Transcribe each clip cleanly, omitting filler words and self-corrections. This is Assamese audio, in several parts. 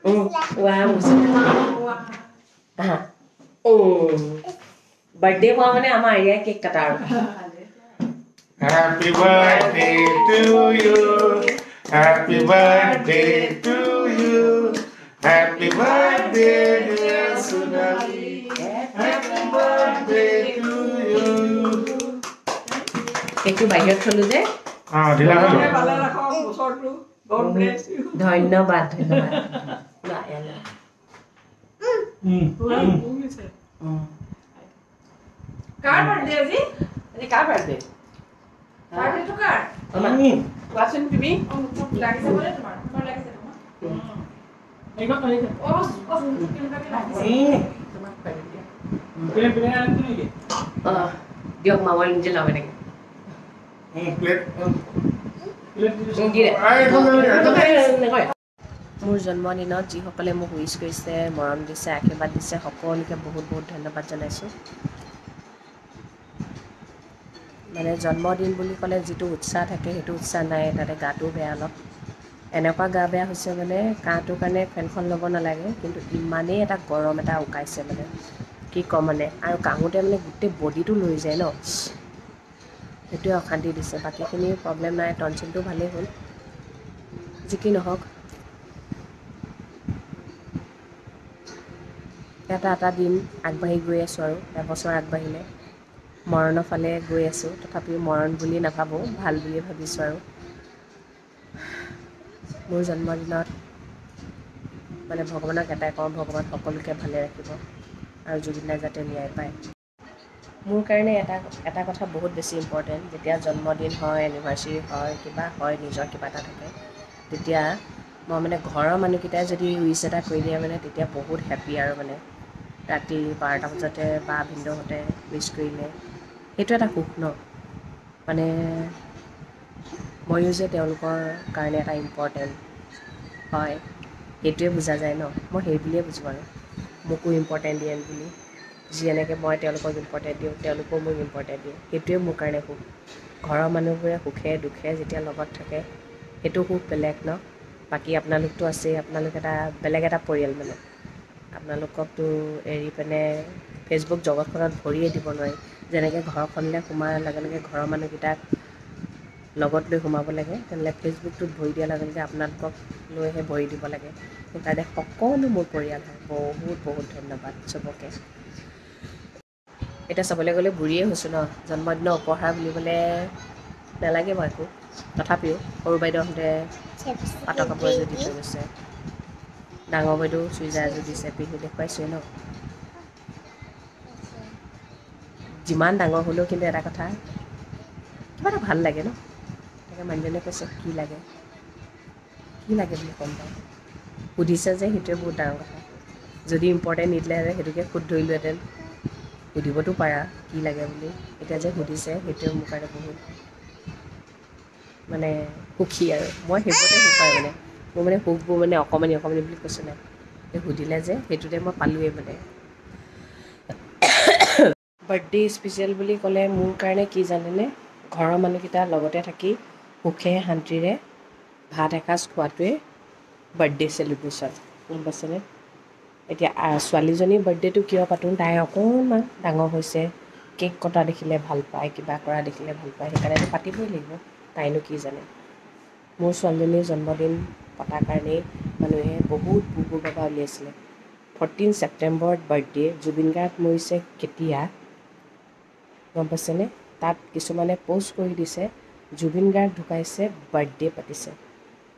Wow. Birthday हुआ मैंने हमारे यहाँ केक कटा रहा Happy birthday to you. Happy birthday to you. Happy birthday, dear Sunali. Happy birthday to you. Cake तो बाहर थोड़ी दे ढीला हो गया धन्यवाद धन्यवाद कार बर्थडे আজি ये क्या बर्थडे बर्थडे तो कार वासन बीबी লাগিছে বলে তোমার লাগিছে তোমার দিয়ক মামাৰ নিজে লাভ এনেকে মোৰ জন্মদিনত যিসকলে মোক উইচ কৰিছে মৰম দিছে আশীৰ্বাদ দিছে সকলোকে বহুত বহুত ধন্যবাদ জনাইছোঁ মানে জন্মদিন বুলি ক'লে যিটো উৎসাহ থাকে সেইটো উৎসাহ নাই তাতে গাটো বেয়া অলপ এনেকুৱা গা বেয়া হৈছে মানে কাহটোৰ কাৰণে ফেনখন ল'ব নালাগে কিন্তু ইমানেই এটা গৰম এটা উকাইছে মানে কি ক'ম মানে আৰু কাহোঁতে মানে গোটেই বডিটো লৈ যায় ন সেইটোৱে অশান্তি দিছে বাকীখিনি প্ৰব্লেম নাই টনচিলটো ভালেই হ'ল যি কি নহওক এটা দিন আগবাঢ়ি গৈ আছোঁ আৰু এবছৰ আগবাঢ়িলে মৰণৰ ফালে গৈ আছোঁ তথাপিও মৰণ বুলি নাভাবোঁ ভাল বুলি ভাবিছোঁ আৰু মোৰ জন্মদিনত মানে ভগৱানক এটাই কওঁ ভগৱান সকলোকে ভালে ৰাখিব আৰু জুবিন দাই যাতে ন্যায় পায় মোৰ কাৰণে এটা কথা বহুত বেছি ইম্পৰ্টেণ্ট যেতিয়া জন্মদিন হয় এনিভাৰ্চাৰী হয় কিবা হয় নিজৰ কিবা এটা থাকে তেতিয়া মই মানে ঘৰৰ মানুহকেইটাই যদি উইচ এটা কৰি দিয়ে মানে তেতিয়া বহুত হেপ্পী আৰু মানে ৰাতি 12টা বজাতে বা ভিনদেউহঁতে উইচ কৰিলে সেইটো এটা সুখ ন মানে ময়ো যে তেওঁলোকৰ কাৰণে এটা ইম্পৰ্টেণ্ট হয় সেইটোৱে বুজা যায় ন মই সেই বুলিয়ে বুজোঁ আৰু মোকো ইম্পৰ্টেণ্ট দিয়ে বুলি যি এনেকৈ মই তেওঁলোকক ইম্পৰ্টেণ্ট দিওঁ তেওঁলোকেও মোক ইম্পৰ্টেণ্ট দিয়ে সেইটোৱে মোৰ কাৰণে সুখ ঘৰৰ মানুহবোৰে সুখে দুখে যেতিয়া লগত থাকে সেইটো সুখ বেলেগ ন বাকী আপোনালোকতো আছেই আপোনালোক এটা বেলেগ এটা পৰিয়াল মানে আপোনালোককতো এৰি পিনে ফেচবুক জগতখনত ভৰিয়ে দিব নোৱাৰি যেনেকৈ ঘৰখনলৈ সোমাৰ লগে লগে ঘৰৰ মানুহকেইটাক লগত লৈ সোমাব লাগে তেনেহ'লে ফেচবুকটোত ভৰি দিয়াৰ লগে লগে আপোনালোকক লৈহে ভৰি দিব লাগে সেইকাৰণে সকলো মোৰ পৰিয়াল হয় বহুত বহুত ধন্যবাদ চবকে এতিয়া চাবলৈ গ'লে বুঢ়ীয়ে হৈছোঁ ন জন্মদিনৰ উপহাৰ বুলিবলৈ নালাগে বাৰু একো তথাপিও সৰু বাইদেউহঁতে পাটৰ কাপোৰ এযোৰ দি থৈ গৈছে ডাঙৰ বাইদেউ চুইজাৰ এযোৰ দিছে পিন্ধি দেখুৱাইছোৱে ন যিমান ডাঙৰ হ'লেও কিন্তু এটা কথা কিবা এটা ভাল লাগে ন তাকে মানুহজনে কৈছে কি লাগে বুলি ক'ম বাৰু সুধিছে যে সেইটোৱে বহুত ডাঙৰ কথা যদি ইম্পৰ্টেণ্ট নিদিলেহেঁতেন সেইটোকে সুধ ধৰিলোহেঁতেন সুধিবতো পাৰা কি লাগে বুলি এতিয়া যে সুধিছে সেইটোৱে মোৰ কাৰণে বহুত মানে সুখী আৰু মই সেইবোৰতে সুখ পাওঁ মানে মোৰ মানে সুখবোৰ মানে অকণমানি বুলি কৈছোঁ নাই সেই সুধিলে যে সেইটোতে মই পালোঁৱেই মানে বাৰ্থডে স্পেচিয়েল বুলি ক'লে মোৰ কাৰণে কি জানেনে ঘৰৰ মানুহকেইটা লগতে থাকি সুখে শান্তিৰে ভাত এসাঁজ খোৱাটোৱে বাৰ্থডে চেলিব্ৰেশ্যন গম পাইছেনে এতিয়া ছোৱালীজনীৰ বাৰ্থডেটো কিয় পাতোঁ তাই অকণমান ডাঙৰ হৈছে কেক কটা দেখিলে ভাল পায় কিবা কৰা দেখিলে ভাল পায় সেইকাৰণেতো পাতিবই লাগিব তাইনো কি জানে মোৰ ছোৱালীজনীৰ জন্মদিন পতাৰ কাৰণেই মানুহে বহুত বুবু বাবা উলিয়াইছিলে 14 ছেপ্টেম্বৰত বাৰ্থডে জুবিন গাৰ্গ মৰিছে কেতিয়া গম পাইছেনে তাত কিছুমানে প'ষ্ট কৰি দিছে জুবিন গাৰ্গ ঢুকাইছে বাৰ্থডে পাতিছে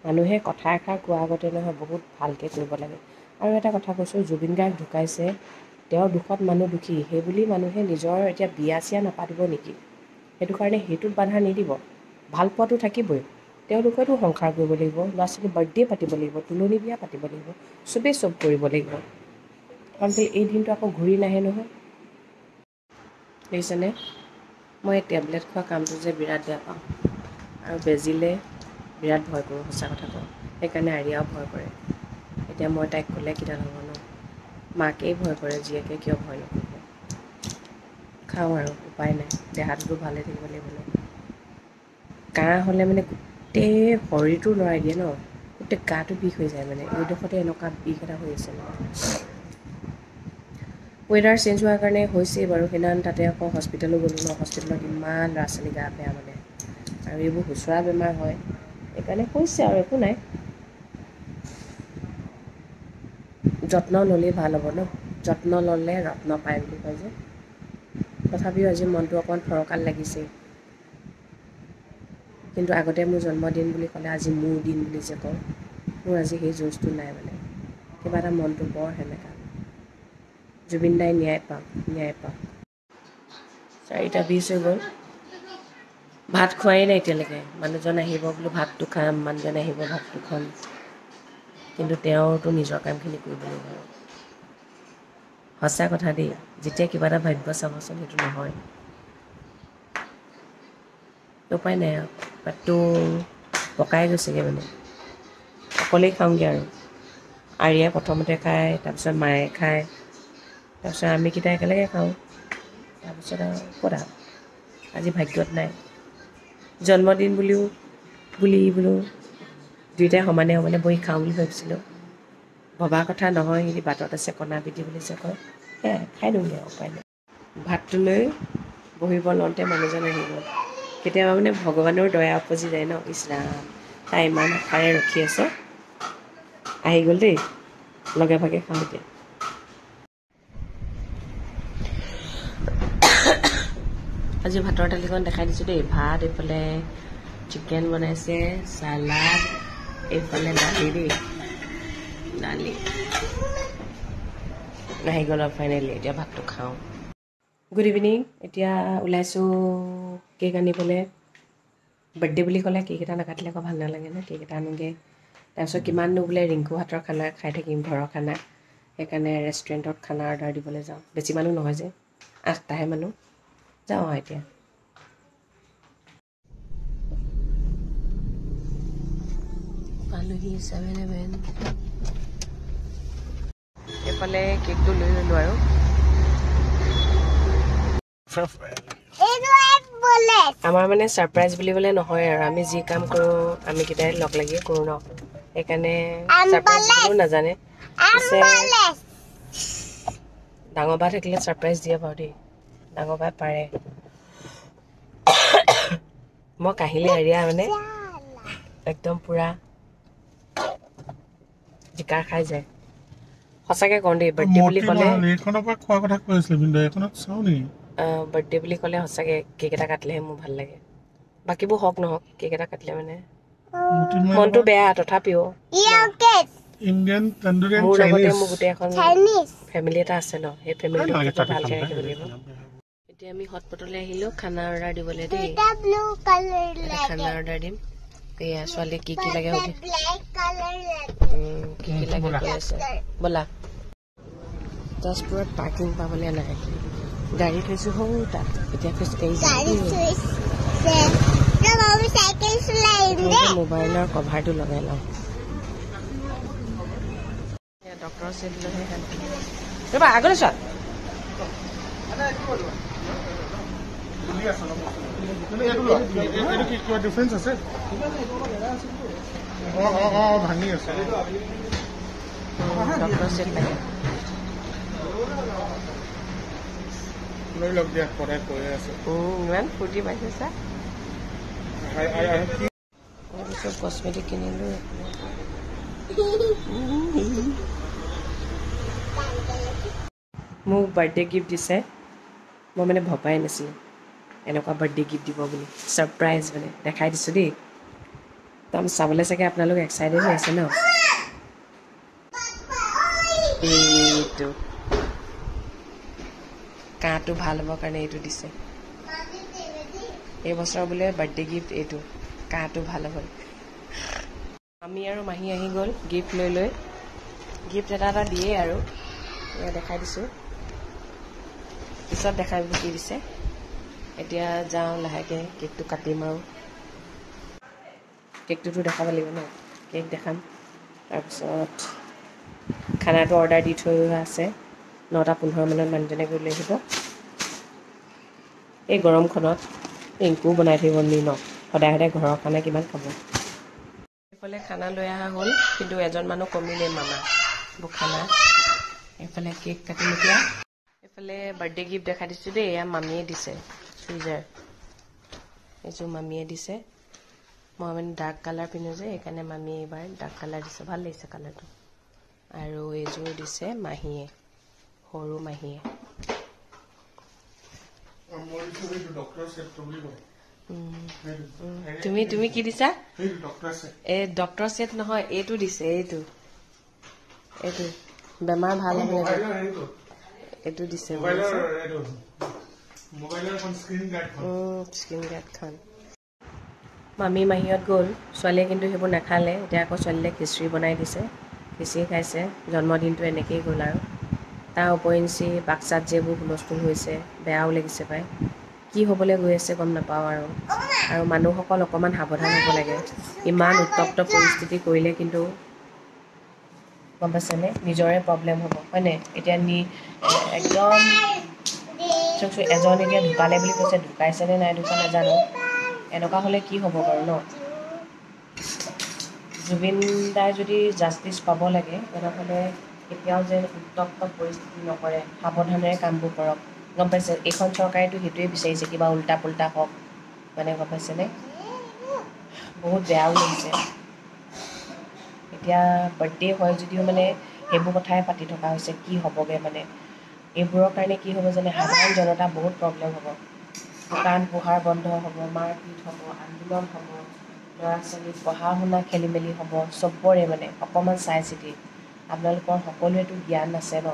মানুহে কথা এষাৰ কোৱাৰ আগতে নহয় বহুত ভালকৈ কৰিব লাগে আৰু এটা কথা কৈছোঁ জুবিন গাৰ্গ ঢুকাইছে তেওঁৰ দুখত মানুহ দুখী সেইবুলি মানুহে নিজৰ এতিয়া বিয়া চিয়া নাপাতিব নেকি সেইটো কাৰণে সেইটোত বাধা নিদিব ভাল পোৱাটো থাকিবই তেওঁলোকেতো সংসাৰ কৰিব লাগিব ল'ৰা ছোৱালী বাৰ্থডে পাতিব লাগিব তুলনি বিয়া পাতিব লাগিব চবেই চব কৰিব লাগিব কাৰণ এই দিনটো আকৌ ঘূৰি নাহে নহয় দেখিছেনে মই টেবলেট খোৱা কামটো যে বিৰাট বেয়া পাওঁ আৰু বেজিলে বিৰাট ভয় কৰোঁ সঁচা কথা কওঁ সেইকাৰণে আৰিয়াও ভয় কৰে এতিয়া মই তাইক ক'লে কিডাল হ'ব ন মাকেই ভয় কৰে জীয়েকে কিয় ভয় নকৰিব খাওঁ আৰু উপায় নাই দেহাটোতো ভালে থাকিব লাগিব ন কাহ হ'লে মানে গোটেই শৰীৰটো লৰাই দিয়ে ন গোটেই গাটো বিষ হৈ যায় মানে এইডোখৰতে এনেকুৱা বিষ এটা হৈ আছে মানে ৱেডাৰ চেঞ্জ হোৱাৰ কাৰণে হৈছেই বাৰু সেইদিনাখন তাতে আকৌ হস্পিটেলো গ'লোঁ ন হস্পিটেলত ইমান ল'ৰা ছোৱালী গা বেয়া মানে আৰু এইবোৰ হুচৰা বেমাৰ হয় সেইকাৰণে হৈছে আৰু একো নাই যত্ন ল'লেই ভাল হ'ব ন যত্ন ল'লে ৰত্ন পায় বুলি কয় যে তথাপিও আজি মনটো অকণমান ফৰকাল লাগিছে কিন্তু আগতে মোৰ জন্মদিন বুলি ক'লে আজি মোৰ দিন বুলি যে কওঁ মোৰ আজি সেই জোজটো নাই মানে কিবা এটা মনটো বৰ সেমেকা জুবিন দাই ন্যায় পাওক 4:20 হৈ গ'ল ভাত খোৱাই নাই এতিয়ালৈকে মানুহজন আহিব বোলো ভাতটো খাম মানুহজন আহিব ভাতটো খাম কিন্তু তেওঁতো নিজৰ কামখিনি কৰিব লাগিব সঁচা কথা দেই যেতিয়া কিবা এটা ভাবিব চাবচোন সেইটো নহয় উপায় নাই আৰু পেটটো পকাই গৈছেগৈ মানে অকলেই খাওঁগৈ আৰু আৰিয়ে প্ৰথমতে খায় তাৰপিছত মায়ে খায় তাৰপিছত আমিকেইটা একেলগে খাওঁ তাৰপিছত আৰু ক'ত আজি ভাগ্যত নাই জন্মদিন বোলো দুয়োটাই সমানে সমানে বহি খাওঁ বুলি ভাবিছিলোঁ ভবা কথা নহয় কিন্তু বাটত আছে কণা পিটি বুলি যে কয় সেয়াই খাই দিওঁগৈ আৰু উপায় নাই ভাতটো লৈ বহিব লওঁতে মানুহজন আহি গ'ল কেতিয়াবা মানে ভগৱানৰ দয়া উপজি যায় ন ইছ ৰাম তাই ইমান আশাৰে ৰখি আছে আহি গ'ল দেই লগে ভাগে খাওঁ এতিয়া আজি ভাতৰ থালিখন দেখাই দিছোঁ দেই ভাত এইফালে চিকেন বনাইছে চালাড এইফালে দালি দেই দালি আহি গ'ল আৰু ফাইনেলি এতিয়া ভাতটো খাওঁ গুড ইভিনিং এতিয়া ওলাইছোঁ কেক আনিবলৈ বাৰ্থডে বুলি ক'লে কেক এটা নাকাটিলে আকৌ ভাল নালাগে ন কেক এটা আনোগৈ তাৰপিছত কিমাননো বোলে ৰিংকু হাতৰ খানা খাই থাকিম ঘৰৰ খানা সেইকাৰণে ৰেষ্টুৰেণ্টত খানা অৰ্ডাৰ দিবলৈ যাওঁ বেছি মানুহ নহয় যে 8টাহে মানুহ যাওঁ আৰু এতিয়া পালোহি 7-11 এইফালে কেকটো লৈ ল'লোঁ আৰু আমাৰ মানে ছাৰপ্ৰাইজ বুলিবলৈ নহয় আৰু আমি যি কাম কৰোঁ আমি কেইটাই লগ লাগিয়ে কৰোঁ ন সেইকাৰণে ছাৰপ্ৰাইজ বুলিও নাজানে পিছে ডাঙৰ বা থাকিলে ছাৰপ্ৰাইজ দিয়ে বাৰু দেই ডাঙৰ বাই পাৰে মই কাহিলে এৰিয়া মানে একদম পূৰা জিকাৰ খাই যায় সঁচাকৈ কওঁ দেই বাৰ্থডে বুলি ক'লে বাৰ্থডে বুলি ক'লে সঁচাকৈ কেক এটা কাটিলেহে মোৰ ভাল লাগে বাকীবোৰ হওক নহওক কেক এটা কাটিলে মানে মনটো বেয়া তথাপিও মোৰ লগতে মোৰ গোটেই এখন ফেমিলি এটা আছে ন সেই ফেমিলিটো ভালকৈ ৰাখিব লাগিব এতিয়া আমি হটপটলৈ আহিলোঁ খানা অৰ্ডাৰ দিবলৈ দেই খানা অৰ্ডাৰ দিম এয়া ছোৱালীক কি কি লাগে সুধি কি কি লাগে কৈ আছে ব'লা তেজপুৰত পাৰ্কিং পাবলৈ নাই গাড়ী থৈছোঁ সৰু তাত এতিয়া খোজকাঢ়ি মোবাইলৰ কভাৰটো লগাই লওঁ ডক্টৰৰ চেট লৈহে শান্তি ৰ'বা আগলৈ চোৱা ভাঙি আছে ডক্টৰৰ চেট লাগে লৈ লওক দিয়া পৰাই কৈ আছে ইমান ফূৰ্তি পাইছে চা চব কচমেটিক কিনিলোঁ মোক বাৰ্থডে গিফ্ট দিছে মই মানে ভবাই নাছিলোঁ এনেকুৱা বাৰ্থডে গিফ্ট দিব বুলি ছাৰপ্ৰাইজ মানে দেখাই দিছোঁ দেই একদম চাবলৈ চাগে আপোনালোক এক্সাইটেড হৈ আছে ন এইটো কাঁহটো ভাল হ'বৰ কাৰণে এইটো দিছে এইবছৰ বোলে বাৰ্থডে গিফ্ট এইটো কাঁহটো ভাল হ'ব আমি আৰু মাহী আহি গ'ল গিফ্ট লৈ গিফ্ট এটা দিয়ে আৰু দেখাই দিছোঁ পিছত দেখাই কি দিছে এতিয়া যাওঁ লাহেকৈ কেকটো কাটিম আৰু কেকটোতো দেখাব লাগিব ন কেক দেখাম তাৰপিছত খানাটো অৰ্ডাৰ দি থৈ আছে 9:15 মানত মানুহজনে গৈ লৈ আহিব এই গৰমখনত ৰিংকুও বনাই থাকিব নি ন সদায় ঘৰৰ খানা কিমান খাব এইফালে খানা লৈ অহা হ'ল, কিন্তু এজন মানুহ কমিলে মামা খানা। এইফালে কেক কাটিম এতিয়া। এইফালে বাৰ্থডে গিফ্ট দেখা দিছোঁ দেই, এয়া মামীয়ে দিছে চুইজাৰ। এইযোৰ মামীয়ে দিছে। মই মানে ডাৰ্ক কালাৰ পিন্ধো যে, সেইকাৰণে মামীয়ে এইবাৰ ডাৰ্ক কালাৰ দিছে, ভাল লাগিছে কালাৰটো। আৰু এইযোৰ দিছে মাহীয়ে, সৰু মাহীয়ে। তুমি কি দিছা? এই ডক্টৰ ছেট নহয়, এইটো দিছে, এইটো বেমাৰ ভাল হ'ব এইটো দিছে স্ক্ৰীন গাৰ্ডখন। মামী মাহীহঁত গ'ল, ছোৱালীয়ে কিন্তু সেইবোৰ নাখালে। এতিয়া আকৌ ছোৱালীলে খিচিৰি বনাই দিছে, খিচিৰি খাইছে। জন্মদিনটো এনেকেই গ'ল আৰু। তাৰ উপৰিঞ্চি বাক্সাত যিবোৰ হুলস্থুল হৈছে, বেয়াও লাগিছে পাই। কি হ'বলৈ গৈ আছে গম নাপাওঁ আৰু মানুহসকল অকণমান সাৱধান হ'ব লাগে। ইমান উত্তপ্ত পৰিস্থিতি কৰিলে কিন্তু গম পাইছেনে, নিজৰে প্ৰব্লেম হ'ব, হয়নে? এতিয়া একদম চাওকচোন, এজন এতিয়া ঢুকালে বুলি কৈছে, ঢুকাইছেনে নাই ঢুকা নাজানো। এনেকুৱা হ'লে কি হ'ব বাৰু ন? জুবিন দাই যদি জাষ্টিচ পাব লাগে, তেনেহ'লে কেতিয়াও যে উত্তপ্ত পৰিস্থিতি নকৰে, সাৱধানেৰে কামবোৰ কৰক। গম পাইছে, এইখন চৰকাৰেতো সেইটোৱে বিচাৰিছে, কিবা উল্টা পুল্টা হওক, মানে গম পাইছেনে? বহুত বেয়াও লাগিছে। এতিয়া বাৰ্থডে হয় যদিও মানে সেইবোৰ কথাই পাতি থকা হৈছে, কি হ'বগৈ মানে। এইবোৰৰ কাৰণে কি হ'ব জানে, সাধাৰণ জনতা বহুত প্ৰব্লেম হ'ব। দোকান পোহাৰ বন্ধ হ'ব, মাৰপিট হ'ব, আন্দোলন হ'ব, ল'ৰা ছোৱালীৰ পঢ়া শুনা খেলি মেলি হ'ব, চবৰে মানে অকণমান চাই চিতি। আপোনালোকৰ সকলোৱেতো জ্ঞান আছে ন।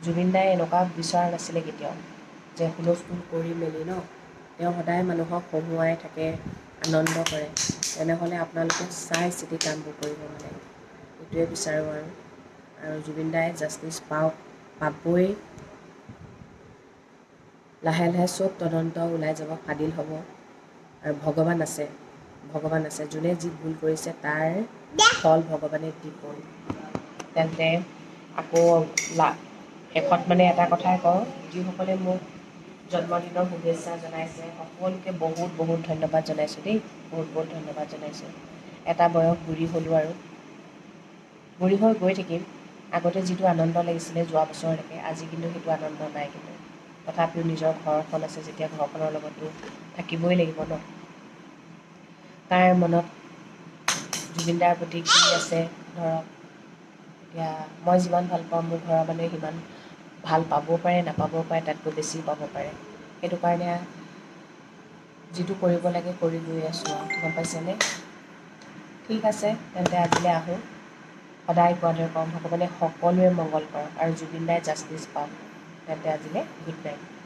জুবিন দাই এনেকুৱা বিচৰা নাছিলে কেতিয়াও যে হুলস্থুল কৰি মেলি ন, তেওঁ সদায় মানুহক হহুৱাই থাকে, আনন্দ কৰে। তেনেহ'লে আপোনালোকে চাই চিতি কামবোৰ কৰিব মানে, এইটোৱে বিচাৰোঁ আৰু জুবিন দাই জাষ্টিচ পাওক, পাবই। লাহে লাহে চব তদন্ত ওলাই যাব, ফাদিল হ'ব। আৰু ভগৱান আছে, যোনে যি ভুল কৰিছে তাৰ ফল ভগৱানে দিব। তেন্তে আকৌ শেষত মানে এটা কথাই কওঁ, যিসকলে মোক জন্মদিনৰ শুভেচ্ছা জনাইছে, সকলোকে বহুত বহুত ধন্যবাদ জনাইছোঁ দেই, বহুত বহুত ধন্যবাদ জনাইছোঁ। এটা বয়স বুঢ়ী হ'লোঁ আৰু বুঢ়ী হৈ গৈ থাকিম। আগতে যিটো আনন্দ লাগিছিলে যোৱা বছৰলৈকে, আজি কিন্তু সেইটো আনন্দ নাই। কিন্তু তথাপিও নিজৰ ঘৰখন আছে যেতিয়া, ঘৰখনৰ লগতো থাকিবই লাগিব ন। তাৰ মনত জুবিন দাৰ প্ৰতি কি আছে ধৰক, এতিয়া মই যিমান ভাল পাওঁ, মোৰ ঘৰৰ মানুহে সিমান ভাল পাবও পাৰে, নাপাবও পাৰে, তাতকৈ বেছিও পাব পাৰে। সেইটো কাৰণে যিটো কৰিব লাগে কৰি গৈ আছোঁ আৰু, গম পাইছেনে? ঠিক আছে, তেন্তে আজিলৈ আহোঁ। সদায় কোৱাৰ দৰে কওঁ, ভগৱানে সকলোৰে মংগল কৰক আৰু জুবিন দাই জাষ্টিচ পাওক। তেন্তে আজিলৈ গুড নাইট।